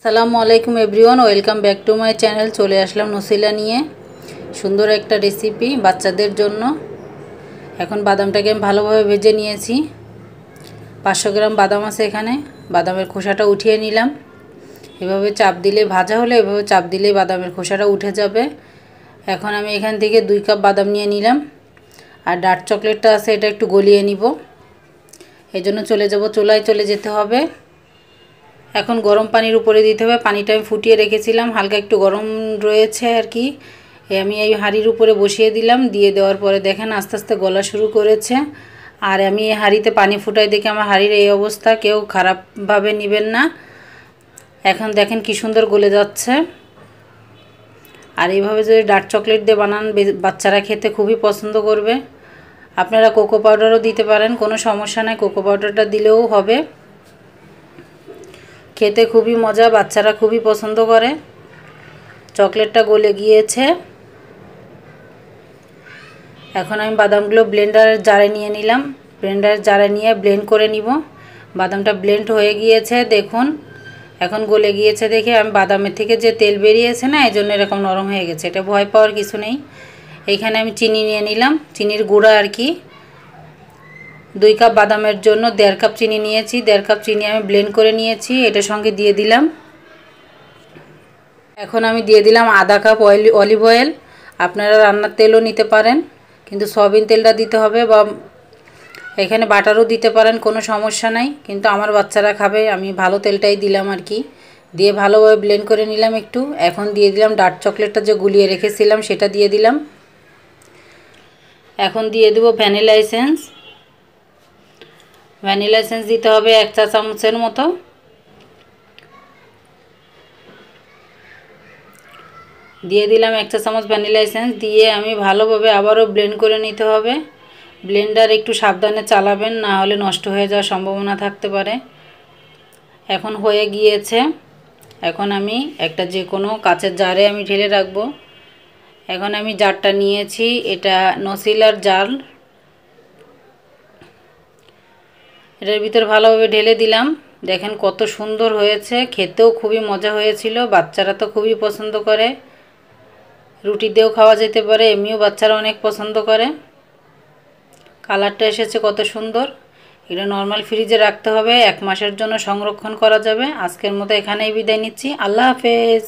আসসালামু আলাইকুম everyone, welcome back to my channel. চলে আসলাম নসিলা নিয়ে সুন্দর একটা রেসিপি বাচ্চাদের জন্য। এখন বাদামটাকে আমি ভালোভাবে ভেজে নিয়েছি। 500 গ্রাম বাদাম আছে এখানে। বাদামের খোসাটা উঠিয়ে নিলাম। এভাবে চাপ দিলে ভাজা হলে এভাবে চাপ দিলে বাদামের খোসাটা উঠে যাবে। এখন আমি এখান থেকে 2 কাপ বাদাম নিয়ে নিলাম। আর ডার্ক চকলেটটা আছে, এটা একটু গলিয়ে নিব। এই জন্য চুলায় চলে যেতে হবে। এখন গরম পানির উপরে দিতে হবে। পানিটা আমি ফুটিয়ে রেখেছিলাম, হালকা একটু গরম রয়েছে আর কি। আমি এই হাঁড়ির উপরে বসিয়ে দিলাম। দিয়ে দেওয়ার পরে দেখেন আস্তে আস্তে গলা শুরু করেছে। আর আমি এই হাঁড়িতে পানি ফুটাই দেখে আমার হাঁড়ির এই অবস্থা, কেউ খারাপভাবে নেবেন না। এখন দেখেন কি সুন্দর গলে যাচ্ছে। আর এইভাবে যদি ডার্ক চকলেট দিয়ে বানান, বাচ্চারা খেতে খুবই পছন্দ করবে। আপনারা কোকো পাউডারও দিতে পারেন, কোনো সমস্যা নাই, কোকো পাউডারটা দিলেও হবে। খেতে খুবই মজা, বাচ্চারা খুবই পছন্দ করে। চকলেটটা গলে গিয়েছে। এখন আমি বাদামগুলো ব্লেন্ডারের জারে নিয়ে নিলাম। ব্লেন্ডারের জারে নিয়ে ব্লেন্ড করে নিব। বাদামটা ব্লেন্ড হয়ে গিয়েছে দেখুন। এখন গলে গিয়েছে দেখে আমি বাদামের থেকে যে তেল বেরিয়েছে না, এই জন্য এরকম নরম হয়ে গেছে। এটা ভয় পাওয়ার কিছু নেই। এইখানে আমি চিনি নিয়ে নিলাম, চিনির গুঁড়া আর কি। 2 কাপ বাদামের জন্য 1.5 কাপ চিনি নিয়েছি। 1.5 কাপ চিনি আমি ব্লেন্ড করে নিয়েছি, এটার সঙ্গে দিয়ে দিলাম। এখন আমি দিয়ে দিলাম আধা কাপ অলিভ অয়েল। আপনারা রান্নার তেলও নিতে পারেন, কিন্তু সয়াবিন তেলটা দিতে হবে, বা এখানে বাটারও দিতে পারেন, কোনো সমস্যা নাই। কিন্তু আমার বাচ্চারা খাবে, আমি ভালো তেলটাই দিলাম আর কি। দিয়ে ভালোভাবে ব্লেন্ড করে নিলাম একটু। এখন দিয়ে দিলাম ডার্ক চকলেটটা যে গুলিয়ে রেখেছিলাম, সেটা দিয়ে দিলাম। এখন দিয়ে দেব ভ্যানিলা এসেন্স। ভ্যানিলা এসেন্স দিতে হবে 1 চা চামচের মতো। দিয়ে দিলাম 1 চা চামচ ভ্যানিলা এসেন্স। দিয়ে আমি ভালোভাবে আবারও ব্লেন্ড করে নিতে হবে। ব্লেন্ডার একটু সাবধানে চালাবেন, না হলে নষ্ট হয়ে যাওয়ার সম্ভাবনা থাকতে পারে। এখন হয়ে গিয়েছে। এখন আমি একটা যে কোনো কাচের জারে আমি ঢেলে রাখবো। এখন আমি জারটা নিয়েছি, এটা নসিলার জার। এটার ভিতর ভালোভাবে ঢেলে দিলাম। দেখেন কত সুন্দর হয়েছে, খেতেও খুবই মজা হয়েছিল। বাচ্চারা তো খুবই পছন্দ করে, রুটি দিয়েও খাওয়া যেতে পারে, এমনিও বাচ্চারা অনেক পছন্দ করে। কালারটা এসেছে কত সুন্দর। এটা নর্মাল ফ্রিজে রাখতে হবে, 1 মাসের জন্য সংরক্ষণ করা যাবে। আজকের মতো এখানেই বিদায় নিচ্ছি। আল্লাহ হাফেজ।